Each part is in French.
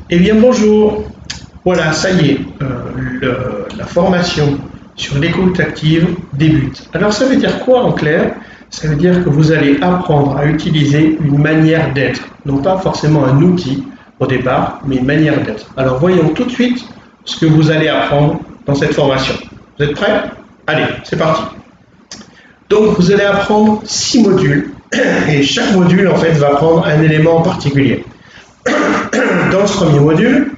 Eh bien bonjour, voilà ça y est, la formation sur l'écoute active débute. Alors ça veut dire quoi en clair? Ça veut dire que vous allez apprendre à utiliser une manière d'être, non pas forcément un outil au départ, mais une manière d'être. Alors voyons tout de suite ce que vous allez apprendre dans cette formation. Vous êtes prêts? Allez, c'est parti. Donc vous allez apprendre 6 modules et chaque module en fait va prendre un élément en particulier. Dans ce premier module,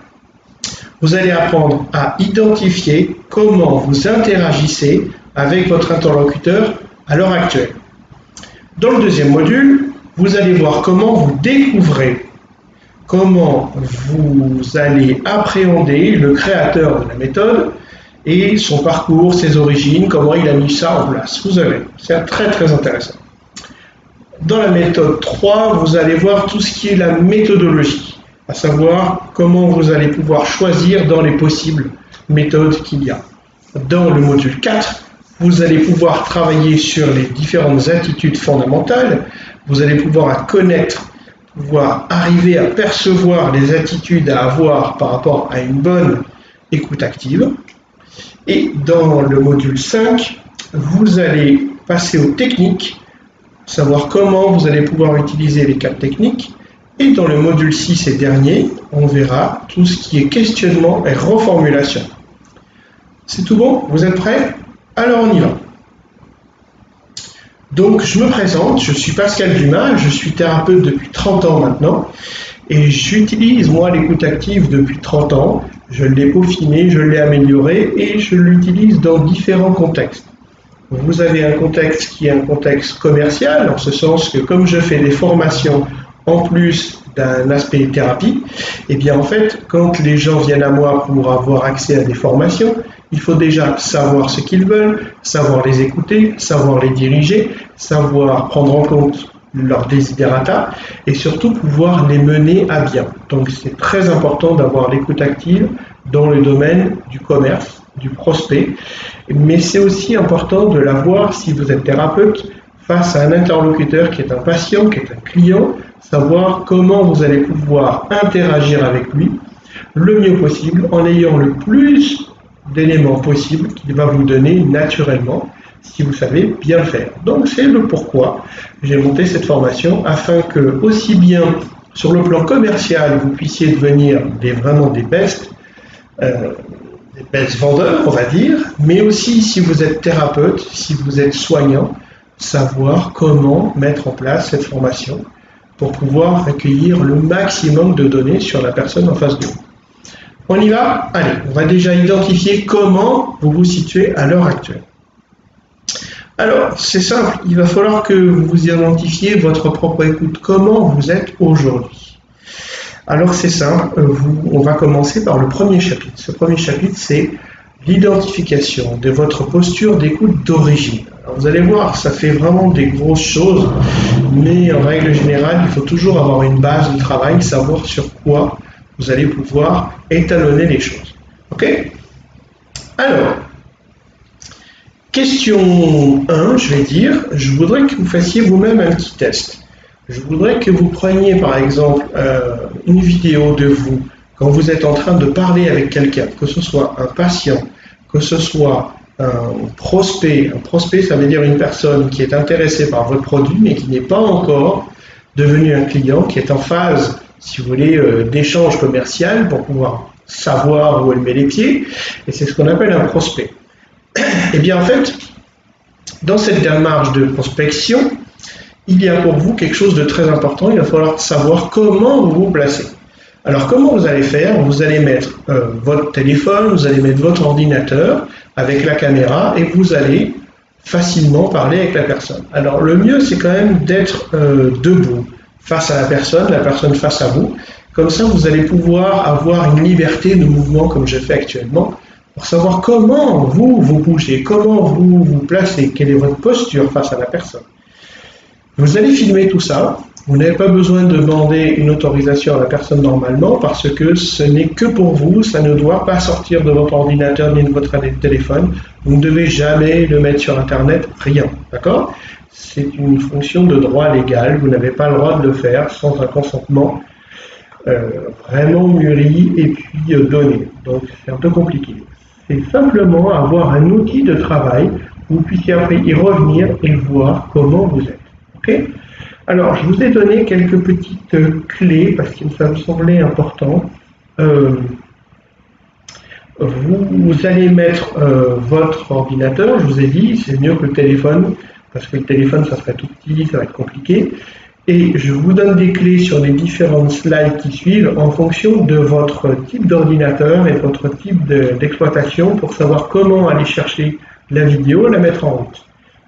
vous allez apprendre à identifier comment vous interagissez avec votre interlocuteur à l'heure actuelle. Dans le deuxième module, vous allez voir comment vous découvrez, comment vous allez appréhender le créateur de la méthode et son parcours, ses origines, comment il a mis ça en place. Vous allez, c'est très très intéressant. Dans la méthode 3, vous allez voir tout ce qui est la méthodologie, à savoir comment vous allez pouvoir choisir dans les possibles méthodes qu'il y a. Dans le module 4, vous allez pouvoir travailler sur les différentes attitudes fondamentales, vous allez pouvoir connaître, pouvoir arriver à percevoir les attitudes à avoir par rapport à une bonne écoute active. Et dans le module 5, vous allez passer aux techniques, savoir comment vous allez pouvoir utiliser les 4 techniques. Et dans le module 6 et dernier, on verra tout ce qui est questionnement et reformulation. C'est tout bon? Vous êtes prêts? Alors on y va. Donc je me présente, je suis Pascal Dumas, je suis thérapeute depuis 30 ans maintenant et j'utilise moi l'écoute active depuis 30 ans. Je l'ai peaufiné, je l'ai amélioré et je l'utilise dans différents contextes. Vous avez un contexte qui est un contexte commercial, en ce sens que comme je fais des formations en plus d'un aspect thérapie, et bien en fait, quand les gens viennent à moi pour avoir accès à des formations, il faut déjà savoir ce qu'ils veulent, savoir les écouter, savoir les diriger, savoir prendre en compte leurs desiderata et surtout pouvoir les mener à bien. Donc c'est très important d'avoir l'écoute active dans le domaine du commerce, du prospect, mais c'est aussi important de l'avoir si vous êtes thérapeute face à un interlocuteur qui est un patient, qui est un client, savoir comment vous allez pouvoir interagir avec lui le mieux possible en ayant le plus d'éléments possibles qu'il va vous donner naturellement si vous savez bien le faire. Donc c'est le pourquoi j'ai monté cette formation afin que aussi bien sur le plan commercial vous puissiez devenir vraiment des best vendeurs on va dire, mais aussi si vous êtes thérapeute, si vous êtes soignant, savoir comment mettre en place cette formation pour pouvoir recueillir le maximum de données sur la personne en face de vous. On y va? Allez, on va déjà identifier comment vous vous situez à l'heure actuelle. Alors, c'est simple, il va falloir que vous identifiez votre propre écoute. Comment vous êtes aujourd'hui? Alors, c'est simple, on va commencer par le premier chapitre. Ce premier chapitre, c'est l'identification de votre posture d'écoute d'origine. Vous allez voir, ça fait vraiment des grosses choses, mais en règle générale, il faut toujours avoir une base de travail, savoir sur quoi vous allez pouvoir étalonner les choses. Ok? Alors, question 1, je vais dire, je voudrais que vous fassiez vous-même un petit test. Je voudrais que vous preniez par exemple une vidéo de vous quand vous êtes en train de parler avec quelqu'un, que ce soit un patient, que ce soit un prospect. Un prospect, ça veut dire une personne qui est intéressée par votre produit, mais qui n'est pas encore devenu un client, qui est en phase, si vous voulez, d'échange commercial pour pouvoir savoir où elle met les pieds. Et c'est ce qu'on appelle un prospect. Et bien en fait, dans cette démarche de prospection, il y a pour vous quelque chose de très important. Il va falloir savoir comment vous vous placez. Alors comment vous allez faire? Vous allez mettre votre téléphone, vous allez mettre votre ordinateur avec la caméra et vous allez facilement parler avec la personne. Alors le mieux c'est quand même d'être debout face à la personne face à vous. Comme ça vous allez pouvoir avoir une liberté de mouvement comme je fais actuellement pour savoir comment vous bougez, comment vous vous placez, quelle est votre posture face à la personne. Vous allez filmer tout ça. Vous n'avez pas besoin de demander une autorisation à la personne normalement parce que ce n'est que pour vous, ça ne doit pas sortir de votre ordinateur ni de votre téléphone. Vous ne devez jamais le mettre sur Internet, rien, d'accord? C'est une fonction de droit légal, vous n'avez pas le droit de le faire sans un consentement vraiment mûri et puis donné. Donc c'est un peu compliqué. C'est simplement avoir un outil de travail où vous puissiez après y revenir et voir comment vous êtes. Okay? Alors, je vous ai donné quelques petites clés parce que ça me semblait important. Vous allez mettre votre ordinateur, je vous ai dit, c'est mieux que le téléphone, parce que le téléphone, ça serait tout petit, ça va être compliqué. Et je vous donne des clés sur les différentes slides qui suivent en fonction de votre type d'ordinateur et de votre type d'exploitation pour savoir comment aller chercher la vidéo et la mettre en route.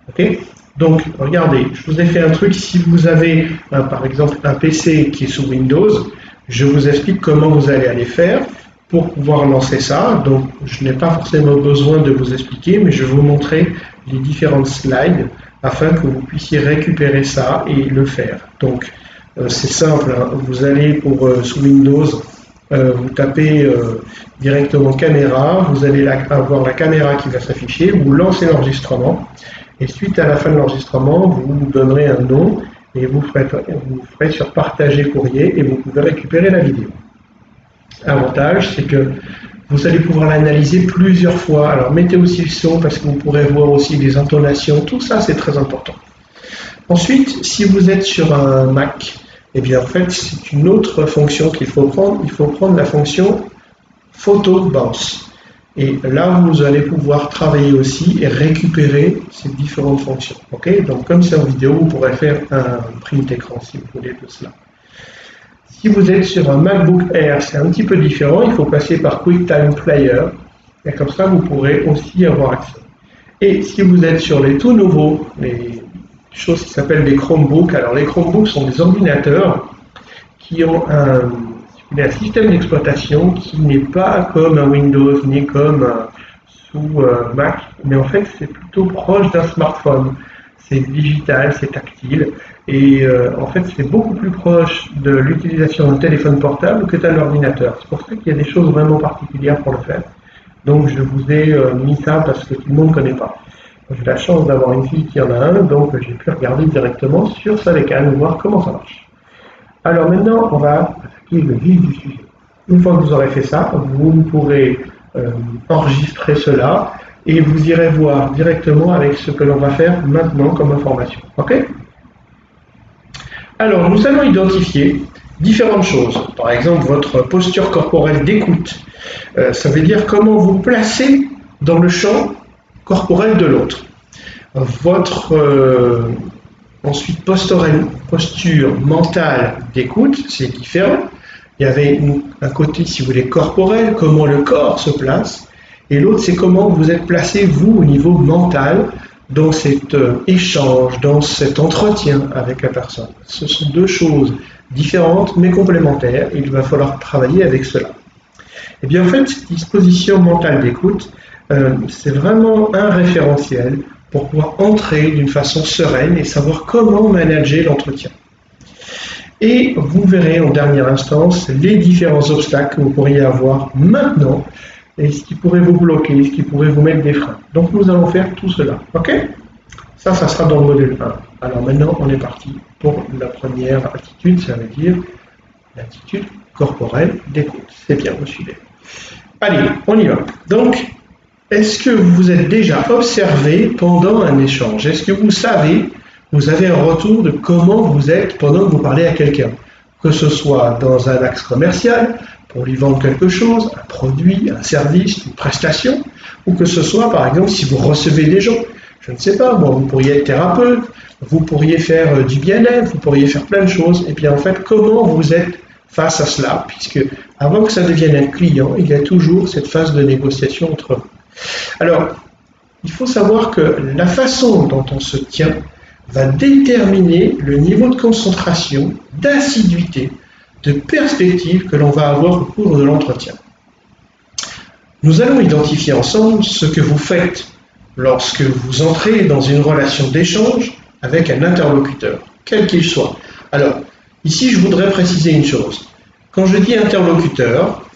Okay? Donc, regardez, je vous ai fait un truc, si vous avez par exemple un PC qui est sous Windows, je vous explique comment vous allez aller faire pour pouvoir lancer ça. Donc, je n'ai pas forcément besoin de vous expliquer, mais je vais vous montrer les différentes slides afin que vous puissiez récupérer ça et le faire. Donc, c'est simple, hein. Vous allez sous Windows, vous tapez directement caméra, vous allez avoir la caméra qui va s'afficher, vous lancez l'enregistrement, et suite à la fin de l'enregistrement, vous donnerez un nom, et vous ferez sur partager courrier, et vous pouvez récupérer la vidéo. L'avantage, c'est que vous allez pouvoir l'analyser plusieurs fois. Alors mettez aussi le son parce que vous pourrez voir aussi les intonations. Tout ça, c'est très important. Ensuite, si vous êtes sur un Mac, eh bien en fait, c'est une autre fonction qu'il faut prendre. Il faut prendre la fonction Photo Bounce. Et là, vous allez pouvoir travailler aussi et récupérer ces différentes fonctions. Okay? Donc comme c'est en vidéo, vous pourrez faire un print écran si vous voulez de cela. Si vous êtes sur un MacBook Air, c'est un petit peu différent, il faut passer par QuickTime Player, et comme ça vous pourrez aussi avoir accès. Et si vous êtes sur les tout nouveaux, les choses qui s'appellent des Chromebooks, alors les Chromebooks sont des ordinateurs qui ont un système d'exploitation qui n'est pas comme un Windows, ni comme sous Mac, mais en fait c'est plutôt proche d'un smartphone. C'est digital, c'est tactile, et en fait c'est beaucoup plus proche de l'utilisation d'un téléphone portable que d'un ordinateur. C'est pour ça qu'il y a des choses vraiment particulières pour le faire. Donc je vous ai mis ça parce que tout le monde ne connaît pas. J'ai la chance d'avoir une fille qui en a un, donc j'ai pu regarder directement sur sa bécane, voir comment ça marche. Alors maintenant, on va attaquer le vif du sujet. Une fois que vous aurez fait ça, vous pourrez enregistrer cela, et vous irez voir directement avec ce que l'on va faire maintenant comme information. Ok? Alors, nous allons identifier différentes choses. Par exemple, votre posture corporelle d'écoute. Ça veut dire comment vous placez dans le champ corporel de l'autre. Votre ensuite posture mentale d'écoute, c'est différent. Il y avait un côté, si vous voulez, corporel, comment le corps se place. Et l'autre, c'est comment vous êtes placé, vous, au niveau mental, dans cet échange, dans cet entretien avec la personne. Ce sont deux choses différentes, mais complémentaires, et il va falloir travailler avec cela. Et bien, en fait, cette disposition mentale d'écoute, c'est vraiment un référentiel pour pouvoir entrer d'une façon sereine et savoir comment manager l'entretien. Et vous verrez en dernière instance les différents obstacles que vous pourriez avoir maintenant, et ce qui pourrait vous bloquer, ce qui pourrait vous mettre des freins. Donc nous allons faire tout cela. Ok? Ça sera dans le module 1. Alors maintenant, on est parti pour la première attitude, ça veut dire l'attitude corporelle d'écoute. C'est bien, vous suivez. Allez, on y va. Donc, est-ce que vous vous êtes déjà observé pendant un échange? Est-ce que vous savez, vous avez un retour de comment vous êtes pendant que vous parlez à quelqu'un? Que ce soit dans un axe commercial, pour lui vendre quelque chose, un produit, un service, une prestation, ou que ce soit, par exemple, si vous recevez des gens. Je ne sais pas, bon, vous pourriez être thérapeute, vous pourriez faire du bien-être, vous pourriez faire plein de choses. Et bien, en fait, comment vous êtes face à cela? Puisque, avant que ça devienne un client, il y a toujours cette phase de négociation entre vous. Alors, il faut savoir que la façon dont on se tient va déterminer le niveau de concentration, d'assiduité, de perspective que l'on va avoir au cours de l'entretien. Nous allons identifier ensemble ce que vous faites lorsque vous entrez dans une relation d'échange avec un interlocuteur, quel qu'il soit. Alors, ici, je voudrais préciser une chose. Quand je dis interlocuteur,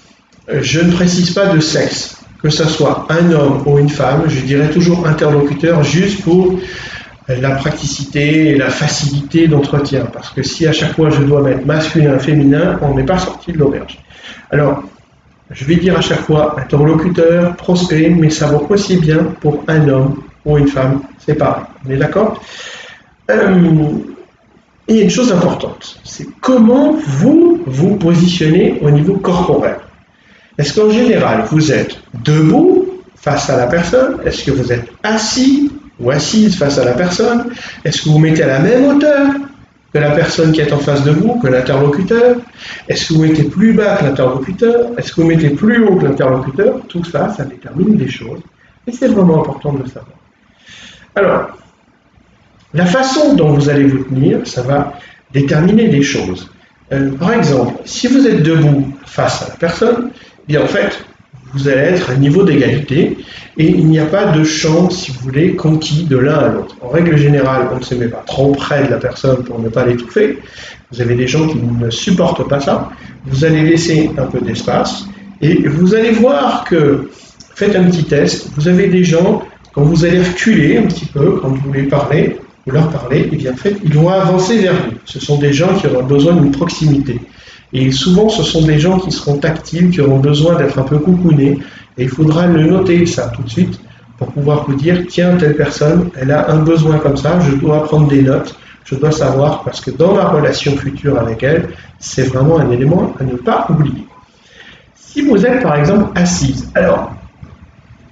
je ne précise pas de sexe. Que ce soit un homme ou une femme, je dirais toujours interlocuteur juste pour la praticité et la facilité d'entretien. Parce que si à chaque fois je dois mettre masculin, féminin, on n'est pas sorti de l'auberge. Alors, je vais dire à chaque fois interlocuteur, prospect, mais ça vaut aussi bien pour un homme ou une femme, c'est pareil. On est d'accord? Et il y a une chose importante, c'est comment vous vous positionnez au niveau corporel. Est-ce qu'en général, vous êtes debout face à la personne? Est-ce que vous êtes assis ou assise face à la personne? Est-ce que vous mettez à la même hauteur que la personne qui est en face de vous, que l'interlocuteur? Est-ce que vous mettez plus bas que l'interlocuteur? Est-ce que vous mettez plus haut que l'interlocuteur? Tout ça, ça détermine des choses. Et c'est vraiment important de le savoir. Alors, la façon dont vous allez vous tenir, ça va déterminer des choses. Par exemple, si vous êtes debout face à la personne, eh bien en fait, vous allez être à niveau d'égalité et il n'y a pas de champ, si vous voulez, conquis de l'un à l'autre. En règle générale, on ne se met pas trop près de la personne pour ne pas l'étouffer. Vous avez des gens qui ne supportent pas ça. Vous allez laisser un peu d'espace et vous allez voir que, faites un petit test, vous avez des gens, quand vous allez reculer un petit peu, quand vous voulez parler, vous leur parlez, et bien en fait, ils vont avancer vers vous. Ce sont des gens qui auront besoin d'une proximité. Et souvent, ce sont des gens qui seront tactiles, qui auront besoin d'être un peu coucounés. Et il faudra le noter, ça, tout de suite, pour pouvoir vous dire, tiens, telle personne, elle a un besoin comme ça, je dois prendre des notes, je dois savoir, parce que dans ma relation future avec elle, c'est vraiment un élément à ne pas oublier. Si vous êtes, par exemple, assise, alors,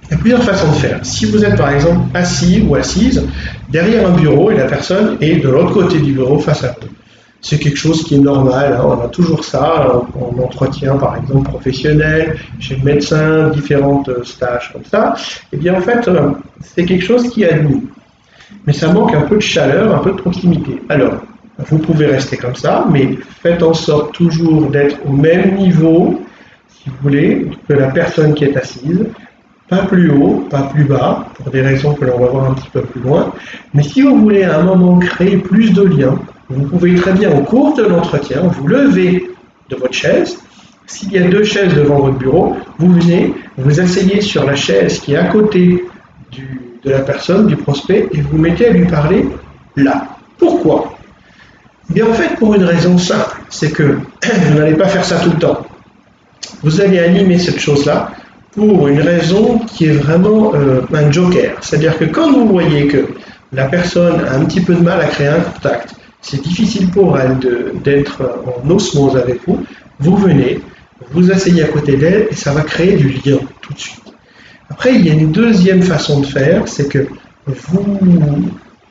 il y a plusieurs façons de faire. Si vous êtes par exemple assis ou assise derrière un bureau et la personne est de l'autre côté du bureau face à vous, c'est quelque chose qui est normal, hein, on a toujours ça en entretien par exemple professionnel, chez le médecin, différents stages comme ça, et bien en fait c'est quelque chose qui est admis. Mais ça manque un peu de chaleur, un peu de proximité. Alors, vous pouvez rester comme ça, mais faites en sorte toujours d'être au même niveau, si vous voulez, que la personne qui est assise. Pas plus haut, pas plus bas, pour des raisons que l'on va voir un petit peu plus loin. Mais si vous voulez à un moment créer plus de liens, vous pouvez très bien au cours de l'entretien, vous levez de votre chaise. S'il y a 2 chaises devant votre bureau, vous venez, vous asseyez sur la chaise qui est à côté de la personne, du prospect, et vous mettez à lui parler là. Pourquoi? Eh bien en fait, pour une raison simple, c'est que vous n'allez pas faire ça tout le temps. Vous allez animer cette chose-là pour une raison qui est vraiment un joker. C'est-à-dire que quand vous voyez que la personne a un petit peu de mal à créer un contact, c'est difficile pour elle d'être en osmose avec vous, vous venez, vous asseyez à côté d'elle et ça va créer du lien tout de suite. Après, il y a une deuxième façon de faire, c'est que vous,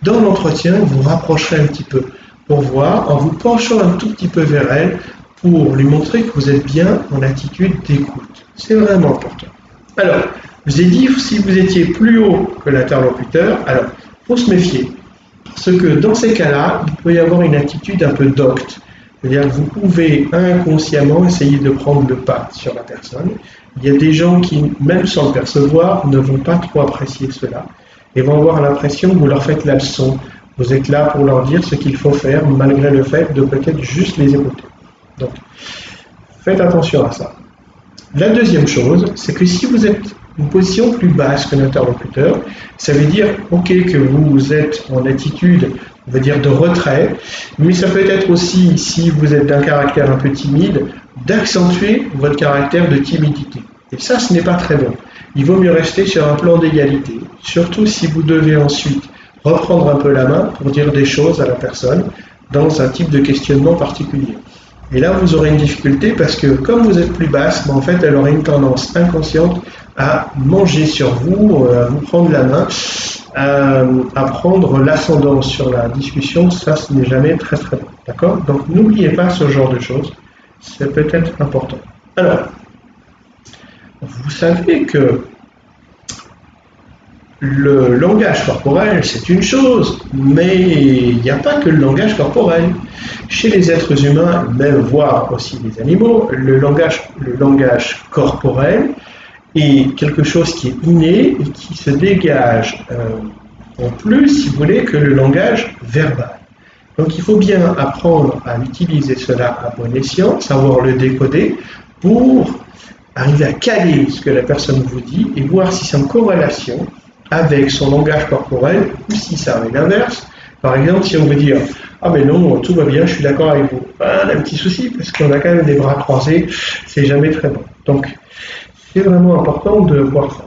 dans l'entretien, vous rapprocherez un petit peu pour voir, en vous penchant un tout petit peu vers elle, pour lui montrer que vous êtes bien en attitude d'écoute. C'est vraiment important. Alors, je vous ai dit, si vous étiez plus haut que l'interlocuteur, alors, il faut se méfier. Parce que dans ces cas-là, il peut y avoir une attitude un peu docte. C'est-à-dire que vous pouvez inconsciemment essayer de prendre le pas sur la personne. Il y a des gens qui, même sans le percevoir, ne vont pas trop apprécier cela et vont avoir l'impression que vous leur faites la leçon. Vous êtes là pour leur dire ce qu'il faut faire, malgré le fait de peut-être juste les écouter. Donc, faites attention à ça. La deuxième chose, c'est que si vous êtes une position plus basse que l'interlocuteur, ça veut dire, ok, que vous êtes en attitude, on va dire, de retrait, mais ça peut être aussi, si vous êtes d'un caractère un peu timide, d'accentuer votre caractère de timidité. Et ça, ce n'est pas très bon. Il vaut mieux rester sur un plan d'égalité, surtout si vous devez ensuite reprendre un peu la main pour dire des choses à la personne dans un type de questionnement particulier. Et là, vous aurez une difficulté parce que comme vous êtes plus basse, en fait, elle aurait une tendance inconsciente à manger sur vous, à vous prendre la main, à prendre l'ascendant sur la discussion. Ça, ce n'est jamais très très bon. D'accord? Donc, n'oubliez pas ce genre de choses. C'est peut-être important. Alors, vous savez que le langage corporel, c'est une chose, mais il n'y a pas que le langage corporel. Chez les êtres humains, même voire aussi les animaux, le langage corporel est quelque chose qui est inné et qui se dégage en plus, si vous voulez, que le langage verbal. Donc il faut bien apprendre à utiliser cela à bon escient, savoir le décoder pour arriver à caler ce que la personne vous dit et voir si c'est en corrélation avec son langage corporel, ou si ça arrive l'inverse. Par exemple, si on veut dire « Ah mais non, tout va bien, je suis d'accord avec vous », on a un petit souci, parce qu'on a quand même des bras croisés, c'est jamais très bon. Donc, c'est vraiment important de voir ça.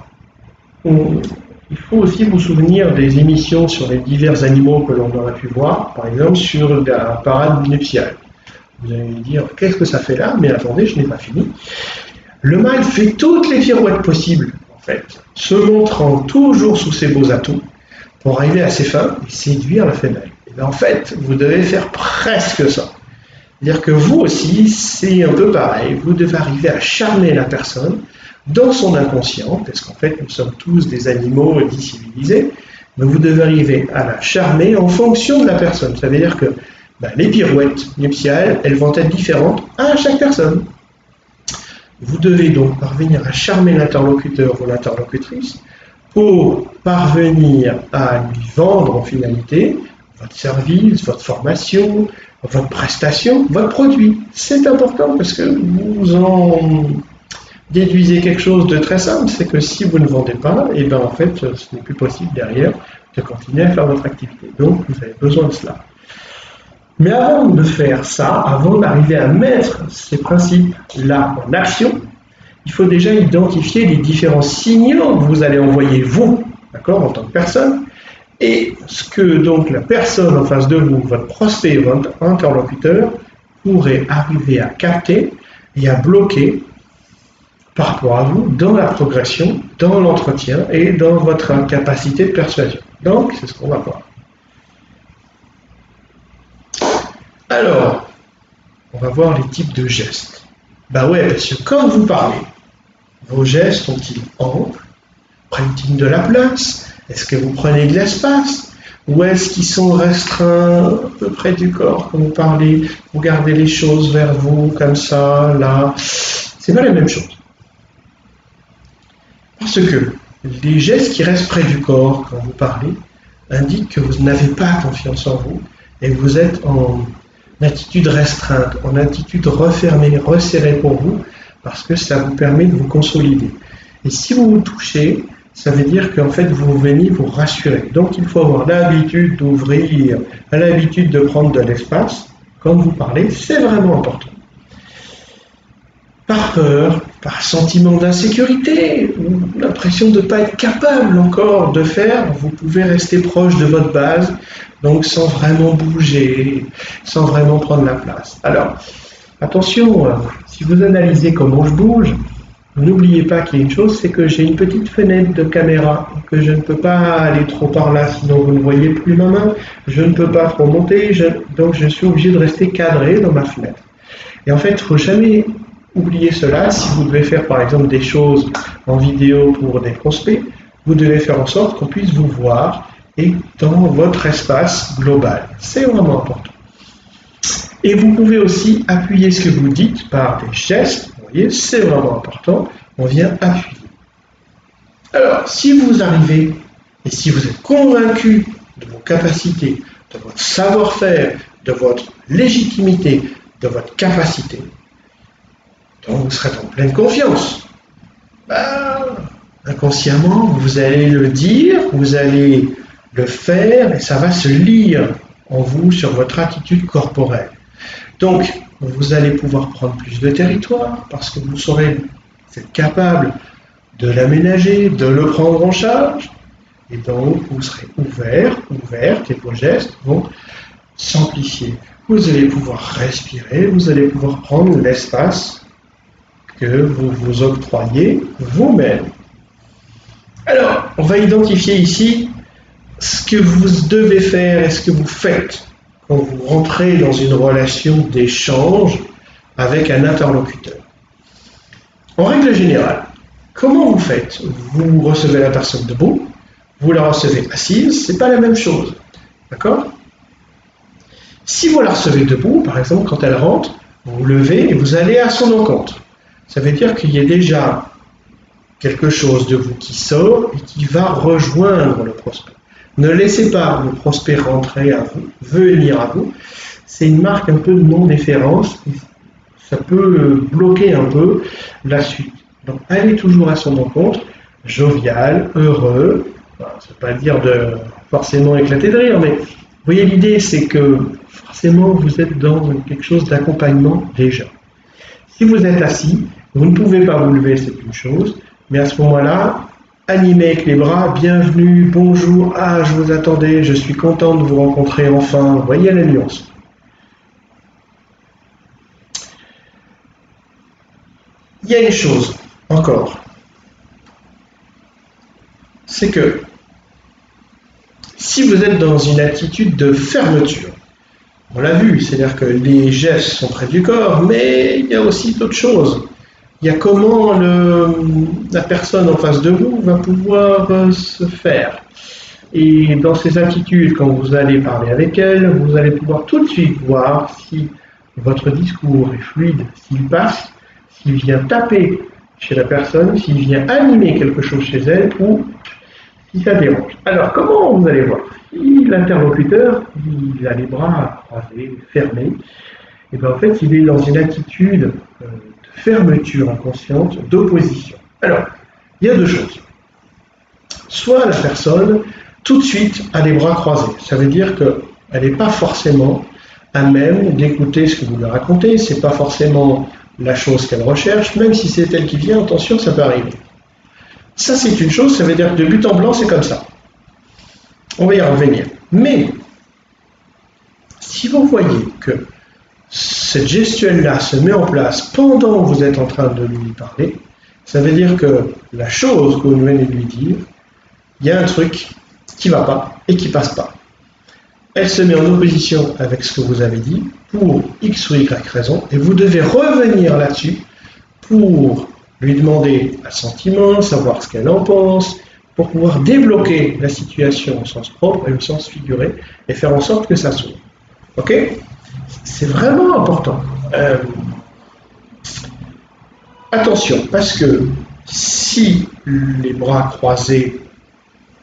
Il faut aussi vous souvenir des émissions sur les divers animaux que l'on aurait pu voir, par exemple sur la parade nuptiale. Vous allez me dire, qu'est-ce que ça fait là? Mais attendez, je n'ai pas fini. Le mâle fait toutes les pirouettes possibles, en fait, se montrant toujours sous ses beaux atouts, pour arriver à ses fins et séduire la femelle. Et bien, en fait, vous devez faire presque ça. C'est-à-dire que vous aussi, c'est un peu pareil, vous devez arriver à charmer la personne dans son inconscient, parce qu'en fait, nous sommes tous des animaux décivilisés, mais vous devez arriver à la charmer en fonction de la personne. Ça veut dire que les pirouettes nuptiales, elles vont être différentes à chaque personne. Vous devez donc parvenir à charmer l'interlocuteur ou l'interlocutrice pour parvenir à lui vendre en finalité votre service, votre formation, votre prestation, votre produit. C'est important parce que vous en déduisez quelque chose de très simple, c'est que si vous ne vendez pas, et bien en fait, ce n'est plus possible derrière de continuer à faire votre activité. Donc, vous avez besoin de cela. Mais avant de faire ça, avant d'arriver à mettre ces principes-là en action, il faut déjà identifier les différents signaux que vous allez envoyer vous, d'accord, en tant que personne, et ce que donc la personne en face de vous, votre prospect, votre interlocuteur, pourrait arriver à capter et à bloquer par rapport à vous dans la progression, dans l'entretien et dans votre capacité de persuasion. Donc, c'est ce qu'on va voir. Alors, on va voir les types de gestes. Ben ouais, parce que quand vous parlez, vos gestes sont-ils amples? Prennent-ils de la place? Est-ce que vous prenez de l'espace? Ou est-ce qu'ils sont restreints à peu près du corps quand vous parlez? Vous gardez les choses vers vous, comme ça, là. C'est pas la même chose. Parce que les gestes qui restent près du corps quand vous parlez indiquent que vous n'avez pas confiance en vous et que vous êtes en attitude restreinte, en attitude refermée, resserrée pour vous, parce que ça vous permet de vous consolider. Et si vous vous touchez, ça veut dire qu'en fait vous venez vous rassurer. Donc il faut avoir l'habitude d'ouvrir, l'habitude de prendre de l'espace quand vous parlez, c'est vraiment important. Par peur, par sentiment d'insécurité, ou l'impression de ne pas être capable encore de faire, vous pouvez rester proche de votre base, donc sans vraiment bouger, sans vraiment prendre la place. Alors, attention, si vous analysez comment je bouge, n'oubliez pas qu'il y a une chose, c'est que j'ai une petite fenêtre de caméra, que je ne peux pas aller trop par là, sinon vous ne voyez plus ma main, je ne peux pas trop monter, donc je suis obligé de rester cadré dans ma fenêtre. Et en fait, il ne faut jamais oublier cela. Si vous devez faire par exemple des choses en vidéo pour des prospects, vous devez faire en sorte qu'on puisse vous voir et dans votre espace global. C'est vraiment important. Et vous pouvez aussi appuyer ce que vous dites par des gestes. Vous voyez, c'est vraiment important. On vient appuyer. Alors, si vous arrivez et si vous êtes convaincu de vos capacités, de votre savoir-faire, de votre légitimité, de votre capacité, donc vous serez en pleine confiance. Inconsciemment, vous allez le dire, vous allez le faire et ça va se lire en vous sur votre attitude corporelle. Donc, vous allez pouvoir prendre plus de territoire parce que vous serez capable de l'aménager, de le prendre en charge. Et donc, vous serez ouverte et vos gestes vont s'amplifier. Vous allez pouvoir respirer, vous allez pouvoir prendre l'espace que vous vous octroyez vous-même. Alors, on va identifier ici ce que vous devez faire et ce que vous faites quand vous rentrez dans une relation d'échange avec un interlocuteur. En règle générale, comment vous faites? Vous recevez la personne debout, vous la recevez assise, c'est pas la même chose. D'accord? Si vous la recevez debout, par exemple, quand elle rentre, vous vous levez et vous allez à son encontre. Ça veut dire qu'il y a déjà quelque chose de vous qui sort et qui va rejoindre le prospect. Ne laissez pas le prospect rentrer à vous, venir à vous. C'est une marque un peu de non-déférence. Ça peut bloquer un peu la suite. Donc, allez toujours à son encontre, jovial, heureux, ça ne veut pas dire de forcément éclater de rire, mais vous voyez, l'idée, c'est que forcément, vous êtes dans quelque chose d'accompagnement déjà. Si vous êtes assis, vous ne pouvez pas vous lever, c'est une chose, mais à ce moment-là, animez avec les bras, bienvenue, bonjour, ah, je vous attendais, je suis content de vous rencontrer enfin, vous voyez la nuance. Il y a une chose, encore, c'est que si vous êtes dans une attitude de fermeture, on l'a vu, c'est-à-dire que les gestes sont près du corps, mais il y a aussi d'autres choses. Il y a comment la personne en face de vous va pouvoir se faire. Et dans ces attitudes, quand vous allez parler avec elle, vous allez pouvoir tout de suite voir si votre discours est fluide, s'il passe, s'il vient taper chez la personne, s'il vient animer quelque chose chez elle ou si ça dérange. Alors, comment vous allez voir? Si l'interlocuteur, il a les bras croisés, fermés, et bien en fait, il est dans une attitude de fermeture inconsciente, d'opposition. Alors, il y a deux choses. Soit la personne, tout de suite, a les bras croisés. Ça veut dire qu'elle n'est pas forcément à même d'écouter ce que vous lui racontez, c'est pas forcément la chose qu'elle recherche, même si c'est elle qui vient, attention, ça peut arriver. Ça, c'est une chose, ça veut dire que de but en blanc, c'est comme ça. On va y revenir. Mais, si vous voyez que cette gestuelle-là se met en place pendant que vous êtes en train de lui parler, ça veut dire que la chose que vous venez de lui dire, il y a un truc qui ne va pas et qui ne passe pas. Elle se met en opposition avec ce que vous avez dit pour X ou Y raison, et vous devez revenir là-dessus pour lui demander un sentiment, savoir ce qu'elle en pense, pour pouvoir débloquer la situation au sens propre et au sens figuré, et faire en sorte que ça s'ouvre. Ok? C'est vraiment important. Attention, parce que si les bras croisés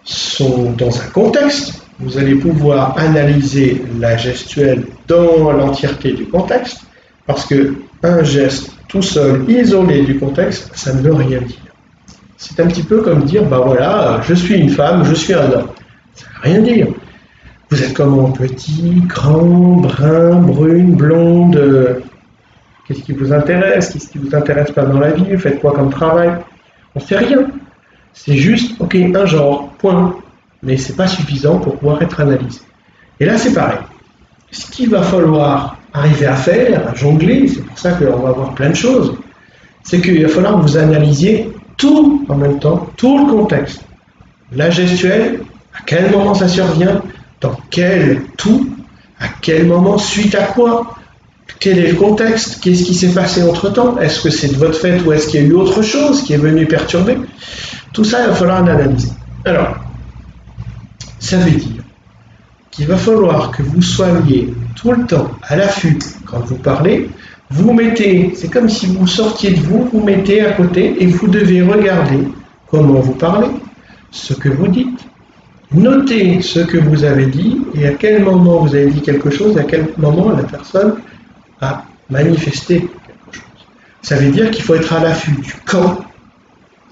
sont dans un contexte, vous allez pouvoir analyser la gestuelle dans l'entièreté du contexte, parce que un geste tout seul, isolé du contexte, ça ne veut rien dire. C'est un petit peu comme dire, ben voilà, je suis une femme, je suis un homme. Ça ne veut rien dire. Vous êtes comment? Petit, grand, brun, brune, blonde? Qu'est-ce qui vous intéresse? Qu'est-ce qui vous intéresse pas dans la vie? Vous faites quoi comme travail? On ne fait rien. C'est juste, ok, un genre, point. Mais ce n'est pas suffisant pour pouvoir être analysé. Et là, c'est pareil. Ce qu'il va falloir arriver à faire, à jongler, c'est pour ça qu'on va voir plein de choses, c'est qu'il va falloir que vous analysiez tout en même temps, tout le contexte. La gestuelle, à quel moment ça survient, dans quel tout, à quel moment, suite à quoi, quel est le contexte, qu'est-ce qui s'est passé entre-temps, est-ce que c'est de votre fait ou est-ce qu'il y a eu autre chose qui est venu perturber? Tout ça, il va falloir l'analyser. Alors, ça veut dire qu'il va falloir que vous soyez tout le temps à l'affût quand vous parlez. Vous mettez, c'est comme si vous sortiez de vous, vous mettez à côté et vous devez regarder comment vous parlez, ce que vous dites, notez ce que vous avez dit et à quel moment vous avez dit quelque chose, à quel moment la personne a manifesté quelque chose. Ça veut dire qu'il faut être à l'affût du quand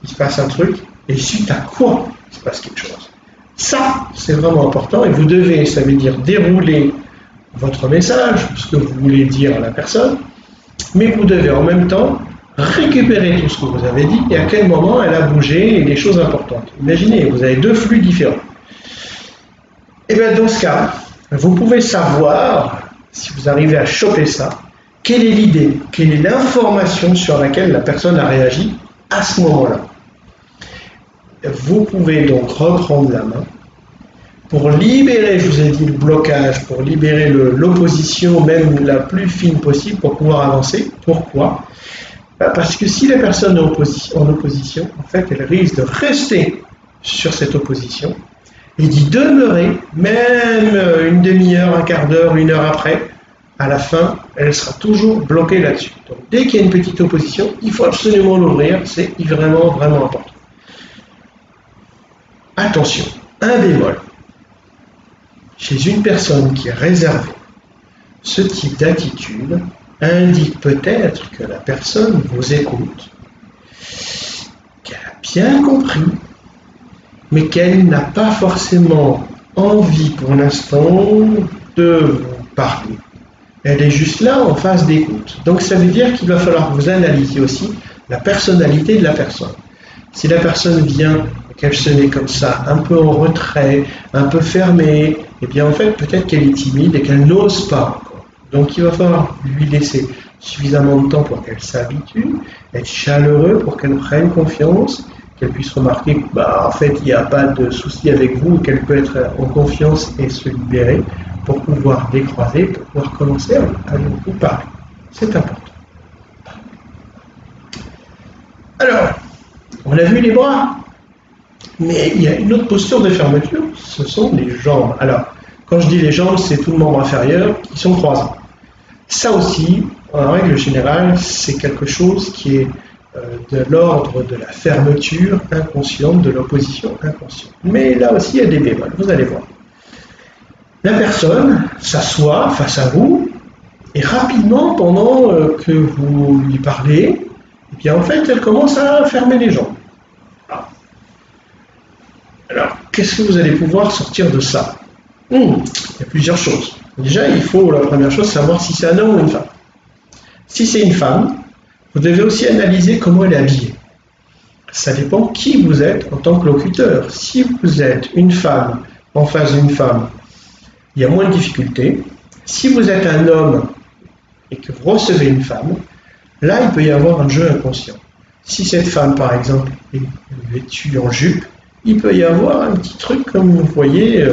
il se passe un truc et suite à quoi il se passe quelque chose. Ça, c'est vraiment important et vous devez, ça veut dire dérouler votre message, ce que vous voulez dire à la personne, mais vous devez en même temps récupérer tout ce que vous avez dit et à quel moment elle a bougé et des choses importantes. Imaginez, vous avez deux flux différents. Et bien dans ce cas, vous pouvez savoir, si vous arrivez à choper ça, quelle est l'idée, quelle est l'information sur laquelle la personne a réagi à ce moment-là. Vous pouvez donc reprendre la main pour libérer, je vous ai dit, le blocage, pour libérer l'opposition, même la plus fine possible, pour pouvoir avancer. Pourquoi? Parce que si la personne est en opposition, en fait, elle risque de rester sur cette opposition et d'y demeurer, même une demi-heure, un quart d'heure, une heure après. À la fin, elle sera toujours bloquée là-dessus. Donc, dès qu'il y a une petite opposition, il faut absolument l'ouvrir, c'est vraiment, vraiment important. Attention, un bémol. Chez une personne qui est réservée, ce type d'attitude indique peut-être que la personne vous écoute, qu'elle a bien compris mais qu'elle n'a pas forcément envie pour l'instant de vous parler. Elle est juste là en phase d'écoute. Donc ça veut dire qu'il va falloir que vous analysiez aussi la personnalité de la personne. Si la personne vient, qu'elle se met comme ça, un peu en retrait, un peu fermée, eh bien en fait peut-être qu'elle est timide et qu'elle n'ose pas encore. Donc il va falloir lui laisser suffisamment de temps pour qu'elle s'habitue, être chaleureux pour qu'elle prenne confiance, qu'elle puisse remarquer que en fait il n'y a pas de souci avec vous, qu'elle peut être en confiance et se libérer pour pouvoir décroiser, pour pouvoir commencer à vous parler. C'est important. Alors, on a vu les bras, mais il y a une autre posture de fermeture, ce sont les jambes. Alors, quand je dis les jambes, c'est tout le membre inférieur qui sont croisés. Ça aussi, en règle générale, c'est quelque chose qui est de l'ordre de la fermeture inconsciente, de l'opposition inconsciente. Mais là aussi, il y a des bémols, vous allez voir. La personne s'assoit face à vous et rapidement, pendant que vous lui parlez, eh bien en fait, elle commence à fermer les jambes. Alors, qu'est-ce que vous allez pouvoir sortir de ça? Il y a plusieurs choses. Déjà, il faut, la première chose, savoir si c'est un homme ou une femme. Si c'est une femme, vous devez aussi analyser comment elle est habillée. Ça dépend qui vous êtes en tant que locuteur. Si vous êtes une femme en face d'une femme, il y a moins de difficultés. Si vous êtes un homme et que vous recevez une femme, là, il peut y avoir un jeu inconscient. Si cette femme, par exemple, est vêtue en jupe, il peut y avoir un petit truc, comme vous voyez,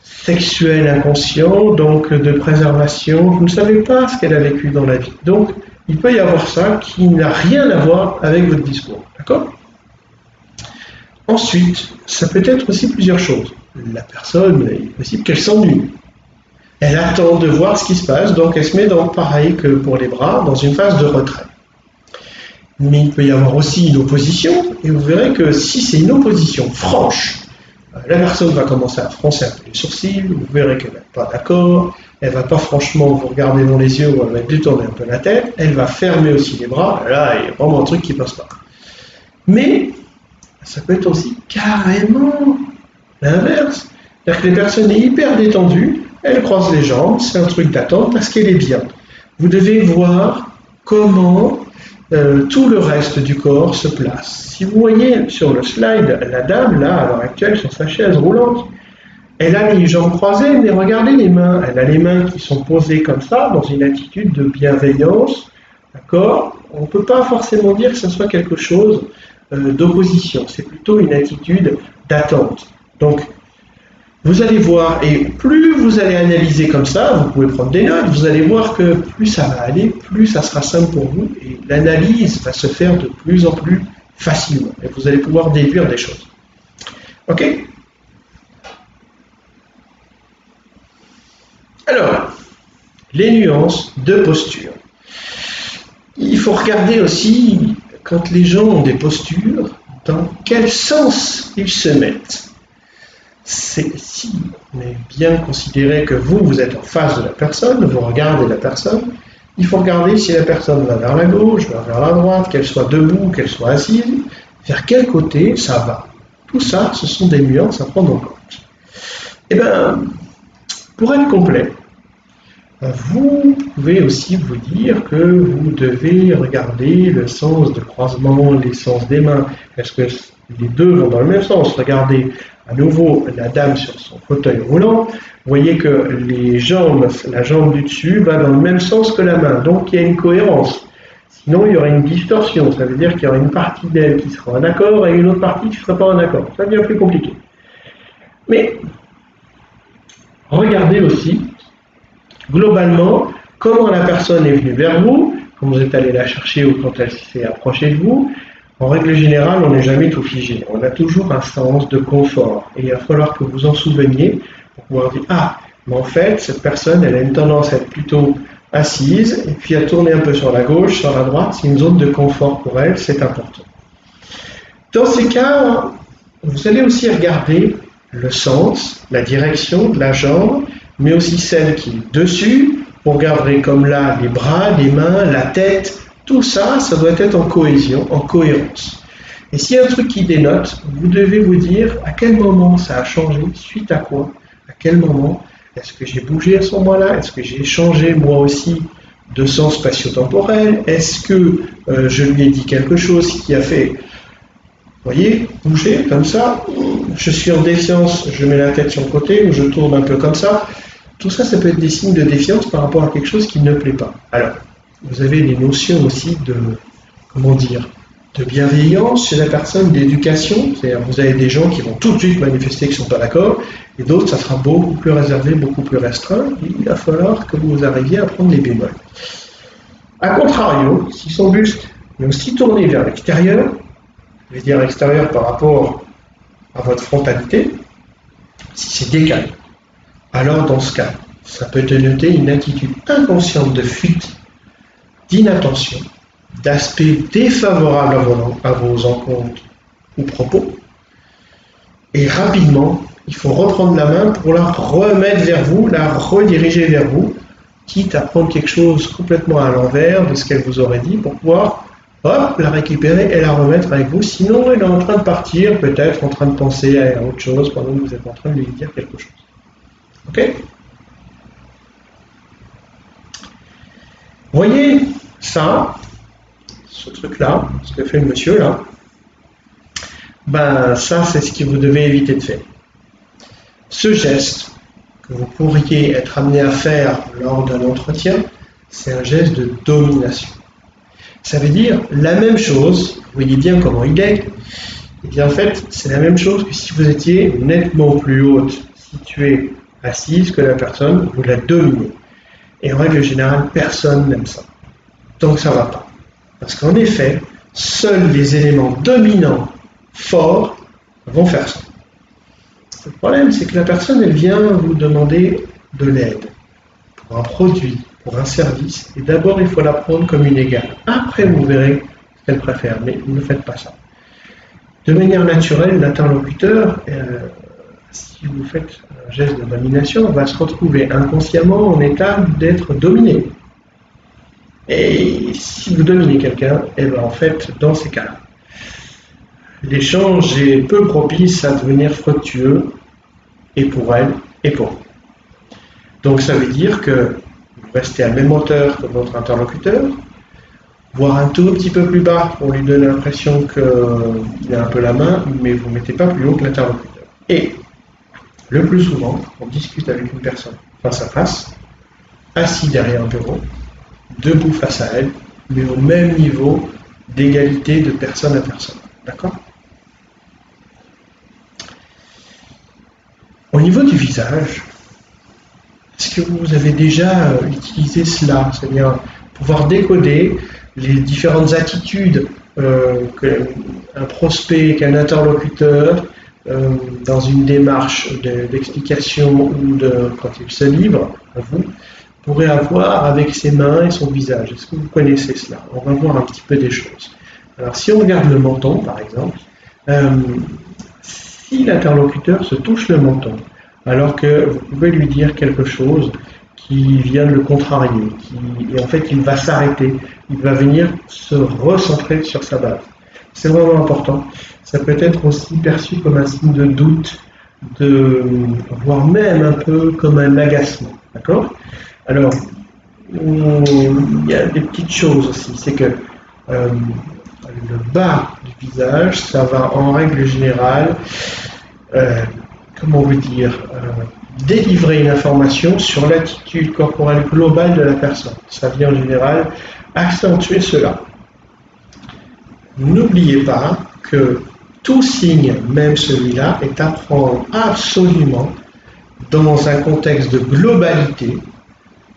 sexuel inconscient, donc de préservation. Vous ne savez pas ce qu'elle a vécu dans la vie. Donc, il peut y avoir ça qui n'a rien à voir avec votre discours. D'accord? Ensuite, ça peut être aussi plusieurs choses. La personne, il est possible qu'elle s'ennuie. Elle attend de voir ce qui se passe, donc elle se met dans, pareil que pour les bras, dans une phase de retrait. Mais il peut y avoir aussi une opposition, et vous verrez que si c'est une opposition franche, la personne va commencer à froncer un peu les sourcils, vous verrez qu'elle n'est pas d'accord, elle ne va pas franchement vous regarder dans les yeux ou elle va détourner un peu la tête, elle va fermer aussi les bras, là il y a vraiment un truc qui ne passe pas. Mais ça peut être aussi carrément l'inverse, c'est-à-dire que les personnes sont hyper détendues, elles croisent les jambes, c'est un truc d'attente parce qu'elle est bien. Vous devez voir comment tout le reste du corps se place. Si vous voyez sur le slide, la dame, là, à l'heure actuelle, sur sa chaise roulante, elle a les jambes croisées, mais regardez les mains. Elle a les mains qui sont posées comme ça, dans une attitude de bienveillance. D'accord? On ne peut pas forcément dire que ce soit quelque chose d'opposition. C'est plutôt une attitude d'attente. Donc, vous allez voir, et plus vous allez analyser comme ça, vous pouvez prendre des notes, vous allez voir que plus ça va aller, plus ça sera simple pour vous, et l'analyse va se faire de plus en plus facilement, et vous allez pouvoir déduire des choses. Ok? Alors, les nuances de posture. Il faut regarder aussi, quand les gens ont des postures, dans quel sens ils se mettent. Si on est bien considéré que vous êtes en face de la personne, vous regardez la personne, il faut regarder si la personne va vers la gauche, va vers la droite, qu'elle soit debout, qu'elle soit assise, vers quel côté ça va. Tout ça, ce sont des nuances à prendre en compte. Eh bien, pour être complet, vous pouvez aussi vous dire que vous devez regarder le sens de croisement, les sens des mains. Est-ce que les deux vont dans le même sens? Regardez à nouveau la dame sur son fauteuil roulant. Vous voyez que les jambes, la jambe du dessus va dans le même sens que la main. Donc il y a une cohérence. Sinon il y aurait une distorsion. Ça veut dire qu'il y aurait une partie d'elle qui sera en accord et une autre partie qui ne sera pas en accord. Ça devient plus compliqué. Mais regardez aussi globalement, comment la personne est venue vers vous, quand vous êtes allé la chercher ou quand elle s'est approchée de vous. En règle générale, on n'est jamais tout figé. On a toujours un sens de confort. Et il va falloir que vous en souveniez pour pouvoir dire « Ah, mais en fait, cette personne, elle a une tendance à être plutôt assise et puis à tourner un peu sur la gauche, sur la droite. C'est une zone de confort pour elle, c'est important. » Dans ces cas, vous allez aussi regarder le sens, la direction de la jambe, mais aussi celle qui est dessus. Vous regarderez comme là les bras, les mains, la tête, tout ça, ça doit être en cohésion, en cohérence. Et s'il y a un truc qui dénote, vous devez vous dire à quel moment ça a changé, suite à quoi, à quel moment, est-ce que j'ai bougé à ce moment-là, est-ce que j'ai changé moi aussi de sens spatio-temporel, est-ce que je lui ai dit quelque chose qui a fait, vous voyez, bouger comme ça, je suis en défiance, je mets la tête sur le côté ou je tourne un peu comme ça. Tout ça, ça peut être des signes de défiance par rapport à quelque chose qui ne plaît pas. Alors, vous avez des notions aussi de, comment dire, de bienveillance chez la personne, d'éducation. C'est-à-dire, vous avez des gens qui vont tout de suite manifester qu'ils ne sont pas d'accord, et d'autres, ça sera beaucoup plus réservé, beaucoup plus restreint. Il va falloir que vous arriviez à prendre les bémols. A contrario, si son buste est aussi tourné vers l'extérieur, je vais dire extérieur par rapport à votre frontalité, si c'est décalé, alors dans ce cas, ça peut dénoter une attitude inconsciente de fuite, d'inattention, d'aspect défavorable à vos encontres ou propos. Et rapidement, il faut reprendre la main pour la remettre vers vous, la rediriger vers vous, quitte à prendre quelque chose complètement à l'envers de ce qu'elle vous aurait dit pour pouvoir hop, la récupérer et la remettre avec vous. Sinon, elle est en train de partir, peut-être en train de penser à autre chose pendant que vous êtes en train de lui dire quelque chose. Ok? Voyez ça, ce truc-là, ce que fait le monsieur là, ben ça c'est ce que vous devez éviter de faire. Ce geste que vous pourriez être amené à faire lors d'un entretien, c'est un geste de domination. Ça veut dire la même chose, vous voyez bien comment il est, et bien en fait c'est la même chose que si vous étiez nettement plus haute située assise que la personne, vous la dominez. Et en règle générale, personne n'aime ça. Donc ça ne va pas. Parce qu'en effet, seuls les éléments dominants, forts, vont faire ça. Le problème, c'est que la personne, elle vient vous demander de l'aide pour un produit, pour un service, et d'abord, il faut la prendre comme une égale. Après, vous verrez ce qu'elle préfère, mais ne faites pas ça. De manière naturelle, l'interlocuteur, si vous faites un geste de domination, va se retrouver inconsciemment en état d'être dominé. Et si vous dominez quelqu'un, et bien en fait, dans ces cas-là, l'échange est peu propice à devenir fructueux, et pour elle, et pour vous. Donc ça veut dire que vous restez à la même hauteur que votre interlocuteur, voire un tout petit peu plus bas pour lui donner l'impression qu'il a un peu la main, mais vous ne mettez pas plus haut que l'interlocuteur. Et le plus souvent, on discute avec une personne face à face, assis derrière un bureau, debout face à elle, mais au même niveau d'égalité de personne à personne. D'accord ? Au niveau du visage, est-ce que vous avez déjà utilisé cela, c'est-à-dire pouvoir décoder les différentes attitudes qu'un prospect, qu'un interlocuteur, dans une démarche d'explication ou quand il se livre à vous, pourrait avoir avec ses mains et son visage? Est-ce que vous connaissez cela? On va voir un petit peu des choses. Alors si on regarde le menton par exemple, si l'interlocuteur se touche le menton, alors que vous pouvez lui dire quelque chose qui vient de le contrarier, et en fait il va s'arrêter, il va venir se recentrer sur sa base. C'est vraiment important. Ça peut être aussi perçu comme un signe de doute, voire même un peu comme un agacement. D'accord ? Alors, il y a des petites choses aussi, c'est que le bas du visage, ça va en règle générale, comment vous dire, délivrer une information sur l'attitude corporelle globale de la personne. Ça vient en général accentuer cela. N'oubliez pas que tout signe, même celui-là, est à prendre absolument dans un contexte de globalité,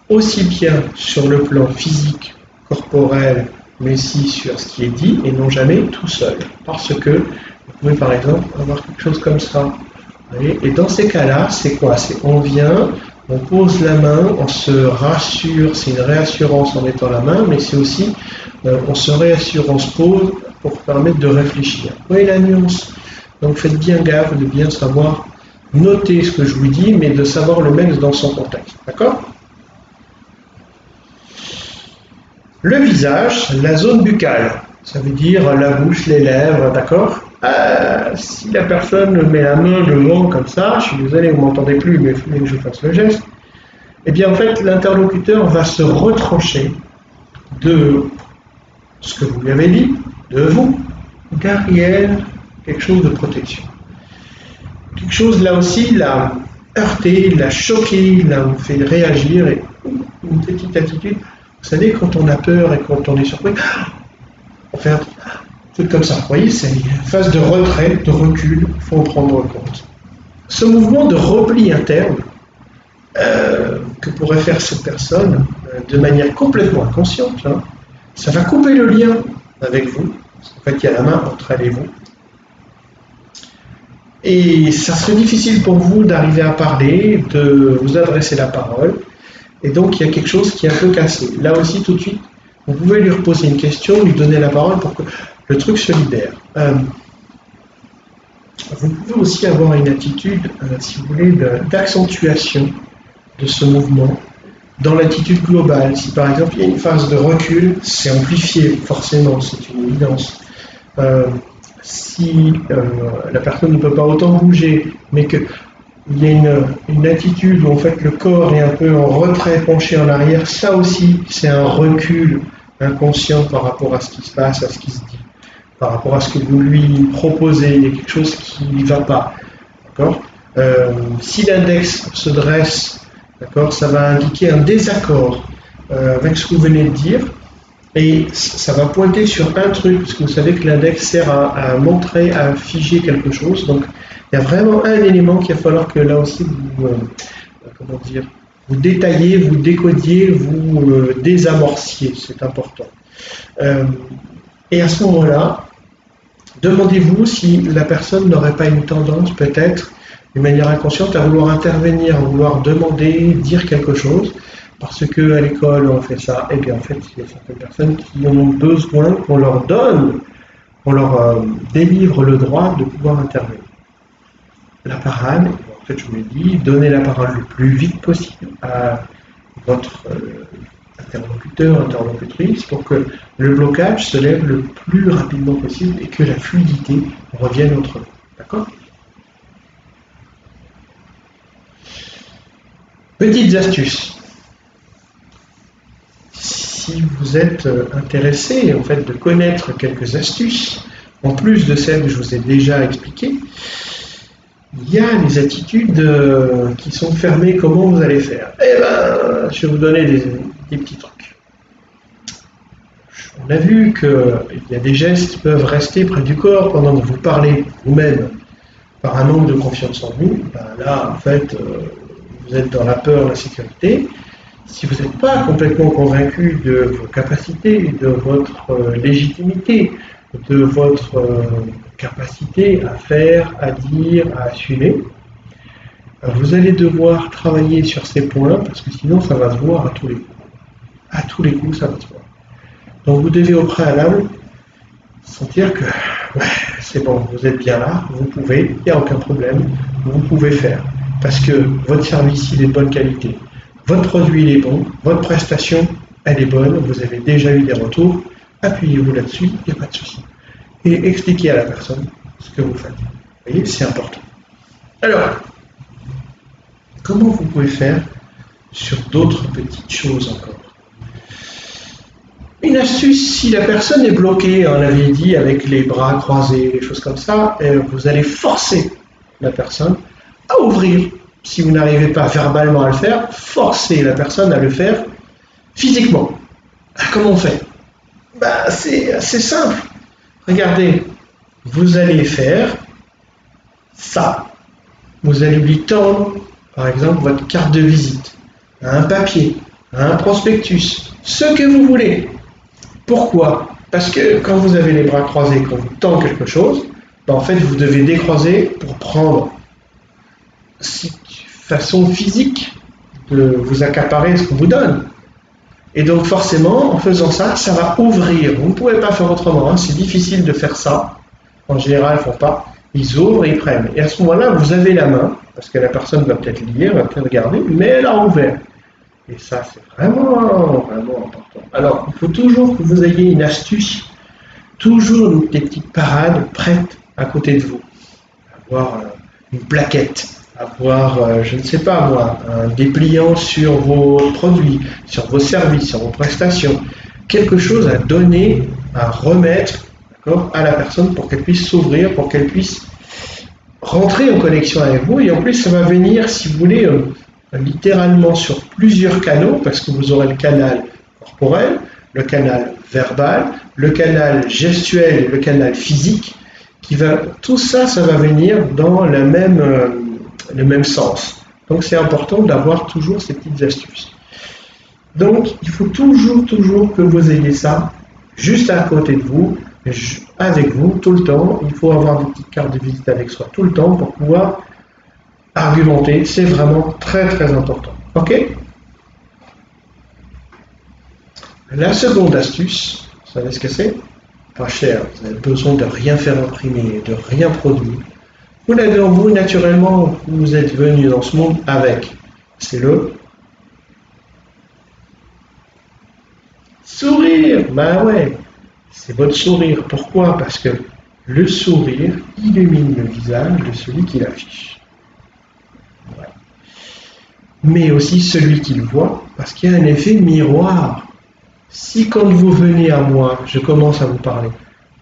aussi bien sur le plan physique, corporel, mais aussi sur ce qui est dit, et non jamais tout seul. Parce que vous pouvez par exemple avoir quelque chose comme ça. Vous voyez, et dans ces cas-là, c'est quoi? On vient, on pose la main, on se rassure, c'est une réassurance en mettant la main, mais c'est aussi, on se réassure, on se pose pour permettre de réfléchir. Vous voyez la nuance? Donc faites bien gaffe de bien savoir noter ce que je vous dis, mais de savoir le mettre dans son contexte. D'accord? Le visage, la zone buccale. Ça veut dire la bouche, les lèvres, d'accord? Si la personne met la main devant comme ça, je suis désolé, vous m'entendez plus, mais il faut que je fasse le geste. Eh bien, en fait, l'interlocuteur va se retrancher de ce que vous lui avez dit, de vous, derrière quelque chose de protection. Quelque chose, là aussi, l'a heurté, l'a choqué, l'a fait réagir, et une petite attitude. Vous savez, quand on a peur et quand on est surpris, on fait un truc comme ça. Vous voyez, c'est une phase de retrait, de recul, il faut en prendre compte. Ce mouvement de repli interne, que pourrait faire cette personne de manière complètement inconsciente, hein, ça va couper le lien avec vous, parce qu'en fait il y a la main entre elle et vous, et ça serait difficile pour vous d'arriver à parler, de vous adresser la parole, et donc il y a quelque chose qui est un peu cassé. Là aussi tout de suite, vous pouvez lui reposer une question, lui donner la parole pour que le truc se libère. Vous pouvez aussi avoir une attitude, si vous voulez, d'accentuation de ce mouvement dans l'attitude globale. Si par exemple il y a une phase de recul, c'est amplifié forcément, c'est une évidence. Si la personne ne peut pas autant bouger, mais qu'il y a une attitude où en fait le corps est un peu en retrait, penché en arrière, ça aussi c'est un recul inconscient par rapport à ce qui se passe, à ce qui se dit, par rapport à ce que vous lui proposez. Il y a quelque chose qui ne va pas. D'accord ? Si l'index se dresse, d'accord, ça va indiquer un désaccord avec ce que vous venez de dire, et ça va pointer sur un truc, parce que vous savez que l'index sert à montrer, à figer quelque chose. Donc il y a vraiment un élément qu'il va falloir que là aussi vous, vous détaillez, vous décodiez, vous désamorciez, c'est important. Et à ce moment-là, demandez-vous si la personne n'aurait pas une tendance peut-être d'une manière inconsciente à vouloir intervenir, à vouloir demander, dire quelque chose, parce qu'à l'école on fait ça, et bien en fait il y a certaines personnes qui ont besoin qu'on leur donne, qu'on leur délivre le droit de pouvoir intervenir. La parade, en fait je vous l'ai dit, donnez la parole le plus vite possible à votre interlocuteur, interlocutrice, pour que le blocage se lève le plus rapidement possible et que la fluidité revienne entre vous. D'accord ? Petites astuces. Si vous êtes intéressé en fait de connaître quelques astuces, en plus de celles que je vous ai déjà expliquées, il y a des attitudes qui sont fermées. Comment vous allez faire? Eh ben, je vais vous donner des petits trucs. On a vu qu'il y a des gestes qui peuvent rester près du corps pendant que vous parlez vous-même par un manque de confiance en vous. Ben là, en fait, vous êtes dans la peur, la sécurité. Si vous n'êtes pas complètement convaincu de vos capacités, de votre légitimité, de votre capacité à faire, à dire, à assumer, vous allez devoir travailler sur ces points parce que sinon ça va se voir à tous les coups. À tous les coups, ça va se voir. Donc vous devez au préalable sentir que c'est bon, vous êtes bien là, vous pouvez, il n'y a aucun problème, vous pouvez faire. Parce que votre service, il est de bonne qualité. Votre produit, il est bon. Votre prestation, elle est bonne. Vous avez déjà eu des retours. Appuyez-vous là-dessus, il n'y a pas de souci. Et expliquez à la personne ce que vous faites. Vous voyez, c'est important. Alors, comment vous pouvez faire sur d'autres petites choses encore? Une astuce, si la personne est bloquée, on l'avait dit, avec les bras croisés, des choses comme ça, vous allez forcer la personne à ouvrir. Si vous n'arrivez pas verbalement à le faire, forcez la personne à le faire physiquement. Comment on fait? C'est assez simple. Regardez, vous allez faire ça. Vous allez lui tendre, par exemple, votre carte de visite, un papier, un prospectus, ce que vous voulez. Pourquoi? Parce que quand vous avez les bras croisés, quand vous tend quelque chose, en fait, vous devez décroiser pour prendre façon physique de vous accaparer ce qu'on vous donne. Et donc forcément, en faisant ça, ça va ouvrir. Vous ne pouvez pas faire autrement, hein. C'est difficile de faire ça. En général, ils ne font pas. Ils ouvrent et ils prennent. Et à ce moment-là, vous avez la main, parce que la personne va peut-être lire, va peut-être regarder, mais elle a ouvert. Et ça, c'est vraiment, vraiment important. Alors, il faut toujours que vous ayez une astuce toujours des petites parades prêtes à côté de vous. Avoir une plaquette, avoir, je ne sais pas moi, un dépliant sur vos produits, sur vos services, sur vos prestations. Quelque chose à donner, à remettre, d'accord, à la personne pour qu'elle puisse s'ouvrir, pour qu'elle puisse rentrer en connexion avec vous. Et en plus, ça va venir, si vous voulez, littéralement sur plusieurs canaux, parce que vous aurez le canal corporel, le canal verbal, le canal gestuel et le canal physique, tout ça, ça va venir dans le même sens. Donc c'est important d'avoir toujours ces petites astuces. Donc il faut toujours que vous ayez ça juste à côté de vous, avec vous tout le temps. Il faut avoir des petites cartes de visite avec soi tout le temps pour pouvoir argumenter. C'est vraiment très important. Ok? La seconde astuce, vous savez ce que c'est? Pas cher, vous avez besoin de rien faire imprimer, de rien produire. Vous l'avez en vous naturellement, vous êtes venu dans ce monde avec. C'est le sourire. Ben ouais, c'est votre sourire. Pourquoi? Parce que le sourire illumine le visage de celui qui l'affiche. Ouais. Mais aussi celui qui le voit, parce qu'il y a un effet miroir. Si quand vous venez à moi, je commence à vous parler,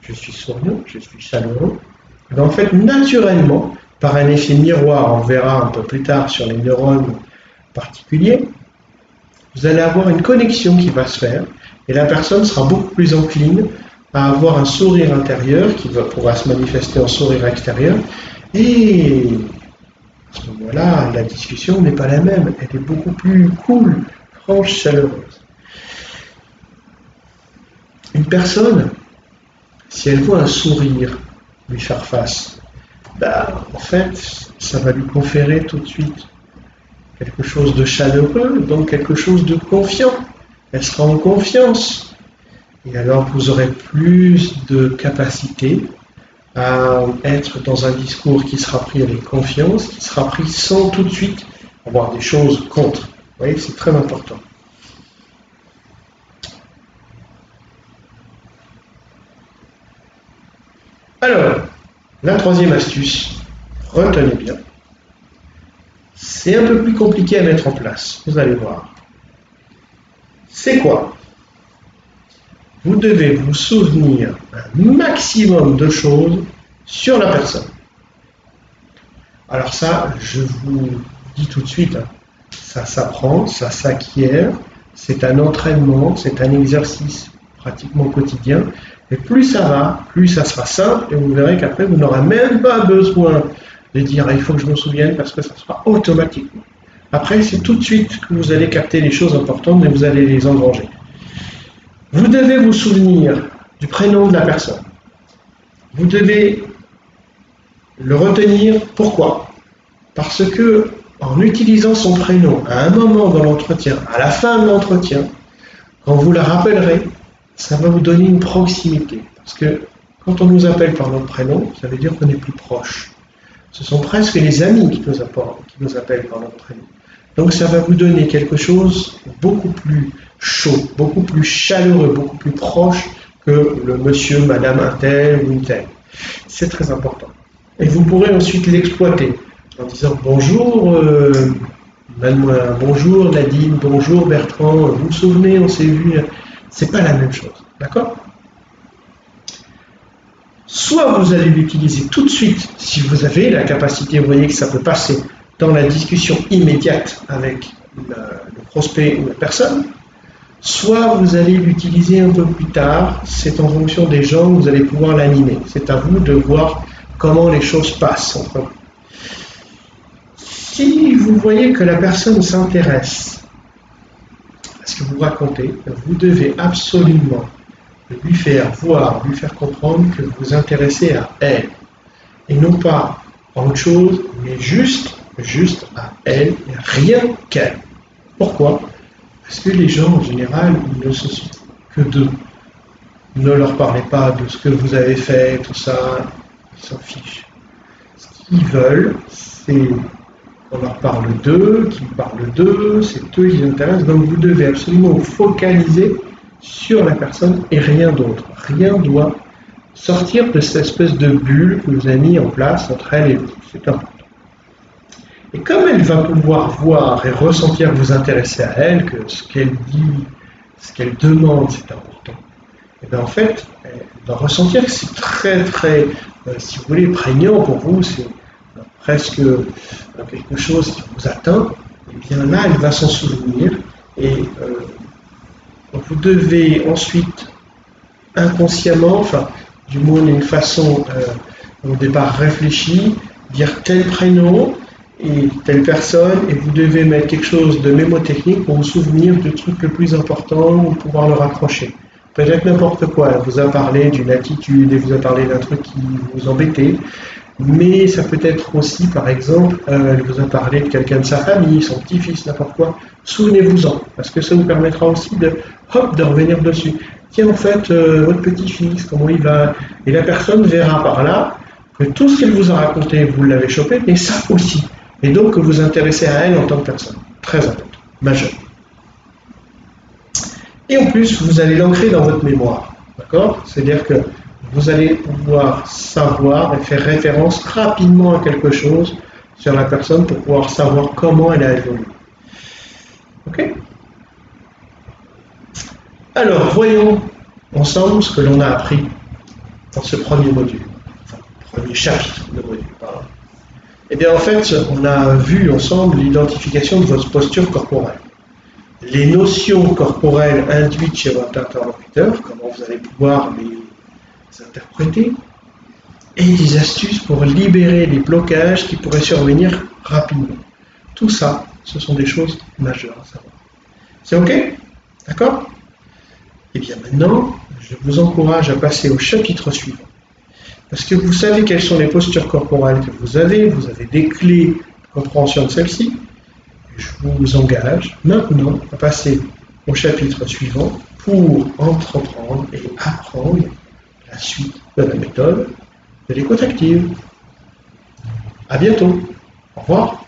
je suis souriant, je suis chaleureux, et en fait, naturellement, par un effet miroir, on verra un peu plus tard sur les neurones particuliers, vous allez avoir une connexion qui va se faire, et la personne sera beaucoup plus encline à avoir un sourire intérieur qui pourra se manifester en sourire extérieur, et à ce moment-là, la discussion n'est pas la même, elle est beaucoup plus cool, franche, chaleureuse. Une personne, si elle voit un sourire lui faire face, en fait, ça va lui conférer tout de suite quelque chose de chaleureux, donc quelque chose de confiant. Elle sera en confiance. Et alors, vous aurez plus de capacité à être dans un discours qui sera pris avec confiance, qui sera pris sans tout de suite avoir des choses contre. Vous voyez, c'est très important. Alors, la troisième astuce, retenez bien, c'est un peu plus compliqué à mettre en place, vous allez voir. C'est quoi? Vous devez vous souvenir un maximum de choses sur la personne. Alors ça, je vous dis tout de suite, ça s'apprend, ça s'acquiert, c'est un entraînement, c'est un exercice pratiquement quotidien. Et plus ça va, plus ça sera simple, et vous verrez qu'après, vous n'aurez même pas besoin de dire « il faut que je me souvienne » parce que ça sera automatiquement. Après, c'est tout de suite que vous allez capter les choses importantes et vous allez les engranger. Vous devez vous souvenir du prénom de la personne. Vous devez le retenir. Pourquoi? Parce que en utilisant son prénom à un moment dans l'entretien, à la fin de l'entretien, quand vous la rappellerez, ça va vous donner une proximité. Parce que quand on nous appelle par notre prénom, ça veut dire qu'on est plus proche. Ce sont presque les amis qui nous appellent par notre prénom. Donc ça va vous donner quelque chose de beaucoup plus chaud, beaucoup plus chaleureux, beaucoup plus proche que le monsieur, madame, un tel ou une telle. C'est très important. Et vous pourrez ensuite l'exploiter en disant bonjour, mademoiselle, bonjour Nadine, bonjour Bertrand, vous vous souvenez, on s'est vu. C'est pas la même chose, d'accord? Soit vous allez l'utiliser tout de suite, si vous avez la capacité, vous voyez que ça peut passer dans la discussion immédiate avec le prospect ou la personne, soit vous allez l'utiliser un peu plus tard, c'est en fonction des gens, vous allez pouvoir l'animer. C'est à vous de voir comment les choses passent entre vous. Si vous voyez que la personne s'intéresse à ce que vous racontez, vous devez absolument lui faire voir, lui faire comprendre que vous vous intéressez à elle. Et non pas à autre chose, mais juste à elle, et rien qu'elle. Pourquoi? Parce que les gens, en général, ils ne se soucient que d'eux. Ne leur parlez pas de ce que vous avez fait, tout ça, ils s'en fichent. Ce qu'ils veulent, c'est qu'on leur parle d'eux, qu'ils parlent d'eux, c'est eux qui les intéressent. Donc vous devez absolument vous focaliser sur la personne et rien d'autre. Rien doit sortir de cette espèce de bulle que vous avez mis en place entre elle et vous. C'est important. Et comme elle va pouvoir voir et ressentir que vous intéressez à elle, que ce qu'elle dit, ce qu'elle demande, c'est important, et bien en fait, elle va ressentir que c'est très, très, si vous voulez, prégnant pour vous, c'est presque quelque chose qui vous atteint, et bien là, elle va s'en souvenir, et vous devez ensuite, inconsciemment, enfin, du moins d'une façon au départ réfléchie, dire tel prénom, et telle personne, et vous devez mettre quelque chose de mémotechnique pour vous souvenir du truc le plus important ou pouvoir le raccrocher. Peut-être n'importe quoi, elle vous a parlé d'une attitude, elle vous a parlé d'un truc qui vous embêtait, mais ça peut être aussi, par exemple, elle vous a parlé de quelqu'un de sa famille, son petit-fils, n'importe quoi. Souvenez-vous-en, parce que ça vous permettra aussi de revenir dessus. Tiens, en fait, votre petit-fils, comment il va? Et la personne verra par là que tout ce qu'elle vous a raconté, vous l'avez chopé, mais ça aussi. Et donc que vous vous intéressez à elle en tant que personne. Très important, majeur. Et en plus, vous allez l'ancrer dans votre mémoire. D'accord? C'est-à-dire que vous allez pouvoir savoir et faire référence rapidement à quelque chose sur la personne pour pouvoir savoir comment elle a évolué. Ok? Alors, voyons ensemble ce que l'on a appris dans ce premier module. Enfin, premier chapitre de module, pardon. Eh bien, en fait, on a vu ensemble l'identification de votre posture corporelle. Les notions corporelles induites chez votre interlocuteur, comment vous allez pouvoir les interpréter, et des astuces pour libérer les blocages qui pourraient survenir rapidement. Tout ça, ce sont des choses majeures à savoir. C'est OK? D'accord? Eh bien maintenant, je vous encourage à passer au chapitre suivant. Parce que vous savez quelles sont les postures corporelles que vous avez des clés de compréhension de celles-ci. Je vous engage maintenant à passer au chapitre suivant pour entreprendre et apprendre la suite de la méthode de l'écoute active. À bientôt. Au revoir.